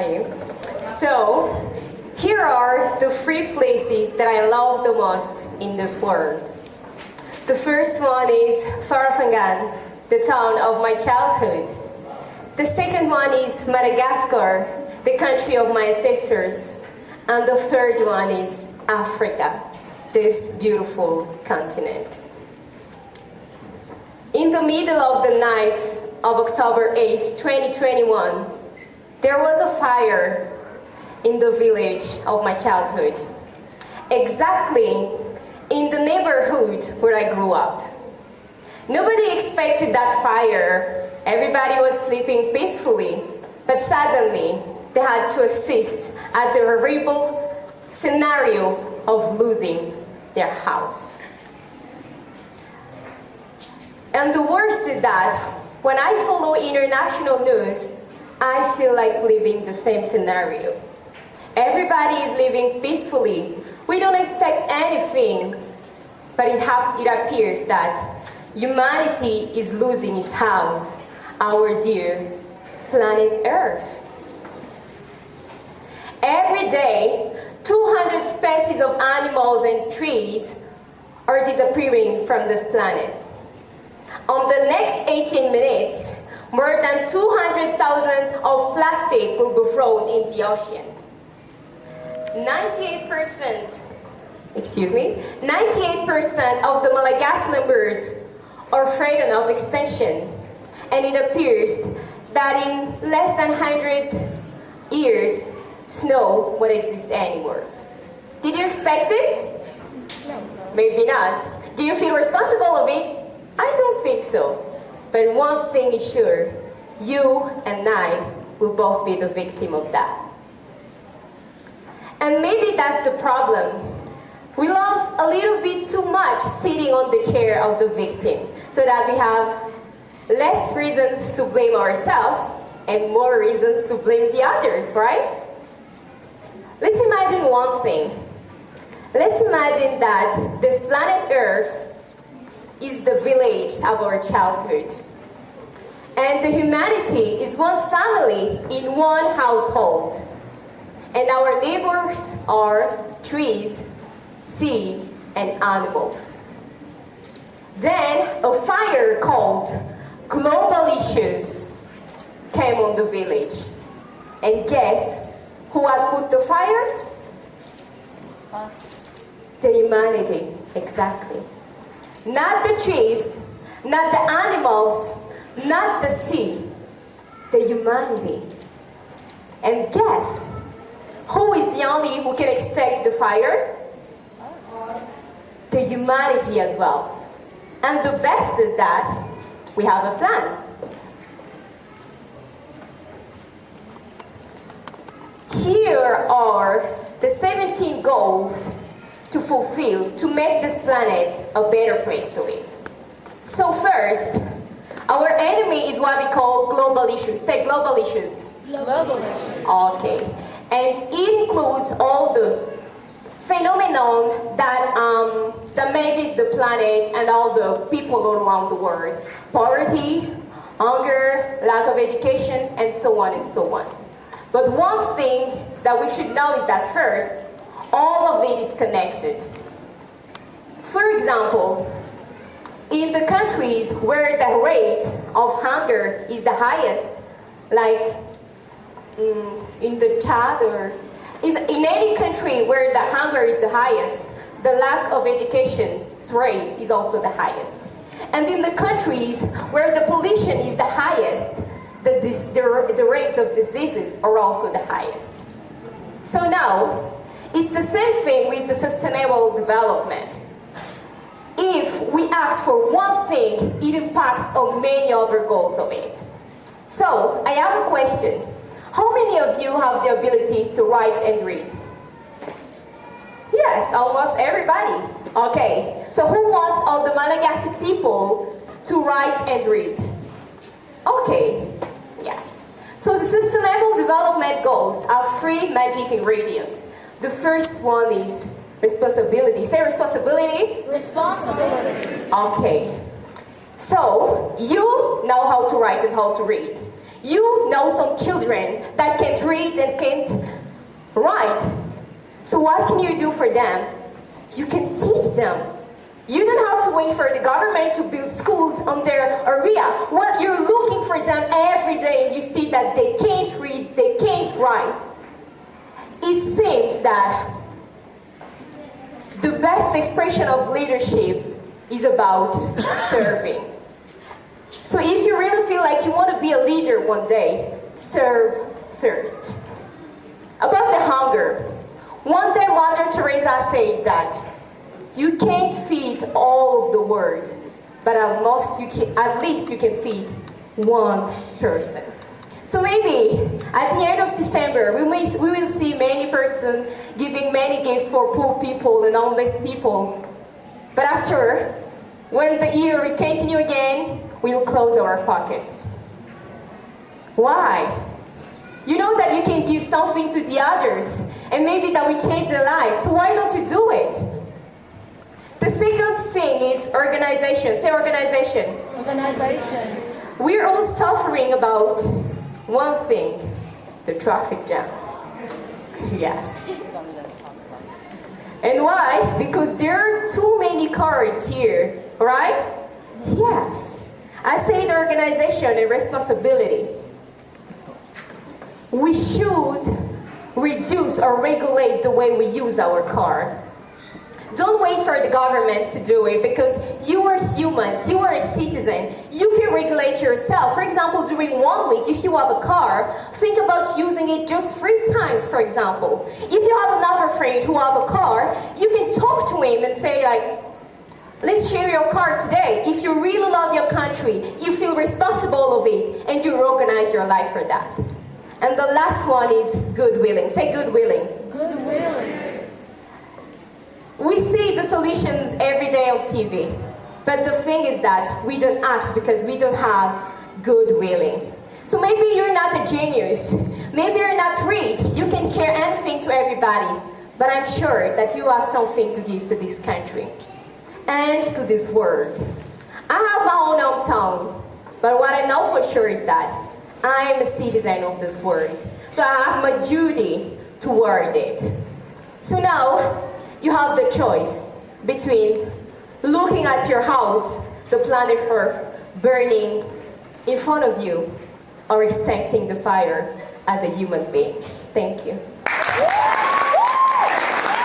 everybody. So, here are the 3 places that I love the most in this world. The first one is Farafangan, the town of my childhood. The second one is Madagascar, the country of my ancestors. And the third one is Africa, this beautiful continent. In the middle of the night of October 8, 2021, there was a fire in the village of my childhood, exactly in the neighborhood where I grew up. Nobody expected that fire. Everybody was sleeping peacefully, but suddenly they had to assist at the horrible scenario of losing their house. And the worst is that when I follow international news, I feel like living the same scenario. Everybody is living peacefully. We don't expect anything, but it appears that humanity is losing its house, our dear planet Earth. Every day, 200 species of animals and trees are disappearing from this planet. On the next 18 minutes, more than 200,000 of plastic will be thrown in the ocean. 98% of the Malagasy birds are threatened of extinction, and it appears that in less than 100 years, snow won't exist anymore. Did you expect it? No. Maybe not. Do you feel responsible of it? I don't think so. But one thing is sure, you and I will both be the victim of that. And maybe that's the problem. We love a little bit too much sitting on the chair of the victim, so that we have less reasons to blame ourselves and more reasons to blame the others, right? Let's imagine one thing. Let's imagine that this planet Earth is the village of our childhood. And the humanity is one family in one household. And our neighbors are trees, sea, and animals. Then a fire called global issues came on the village. And guess who has put the fire? Us. The humanity, exactly. Not the trees, not the animals, not the sea, the humanity. And guess who is the only who can extinguish the fire? Us. The humanity as well. And the best is that we have a plan. Here are the 17 goals to fulfill to make this planet a better place to live. So first, our enemy is what we call global issues. Say global issues. Global issues. Okay. And it includes all the phenomenon that damages the planet and all the people all around the world. Poverty, hunger, lack of education, and so on and so on. But one thing that we should know is that first, all of it is connected. For example, in the countries where the rate of hunger is the highest, like in the Chad or in any country where the hunger is the highest, the lack of education rate is also the highest. And in the countries where the pollution is the highest, the rate of diseases are also the highest. So now, it's the same thing with the sustainable development. If we act for one thing, it impacts on many other goals of it. So, I have a question. How many of you have the ability to write and read? Yes, almost everybody. Okay, so who wants all the Malagasy people to write and read? Okay, yes. So the Sustainable Development Goals have 3 magic ingredients. The first one is responsibility. Say responsibility. Responsibility. Okay. So, you know how to write and how to read. You know some children that can't read and can't write. So what can you do for them? You can teach them. You don't have to wait for the government to build schools on their area. Well, you're looking for them every day and you see that they can't read, they can't write. It seems that the best expression of leadership is about serving. So if you really feel like you want to be a leader one day, serve first. About the hunger, one day Mother Teresa said that you can't feed all of the world, but at least you can feed one person. So maybe at the end of December, we will see many persons giving many gifts for poor people and homeless people. But after, when the year will continue again, we will close our pockets. Why? You know that you can give something to the others, and maybe that will change their life. So why don't you do it? The second thing is organization. Say organization. Organization. We're all suffering about one thing, the traffic jam. Yes. And why? Because there are too many cars here, right? Yes. I say the organization and responsibility. We should reduce or regulate the way we use our car. Don't wait for the government to do it, because you are human, you are a citizen. You can regulate yourself. For example, during 1 week, if you have a car, think about using it just 3 times, for example. If you have another friend who have a car, you can talk to him and say like, let's share your car today. If you really love your country, you feel responsible of it, and you organize your life for that. And the last one is good willing. Say good willing. Good willing. We see the solutions every day on TV, but the thing is that we don't act because we don't have good willing. So maybe you're not a genius, maybe you're not rich, you can share anything to everybody, but I'm sure that you have something to give to this country and to this world. I have my own hometown, but what I know for sure is that I am a citizen of this world, so I have my duty toward it. So now, you have the choice between looking at your house, the planet Earth, burning in front of you, or extincting the fire as a human being. Thank you.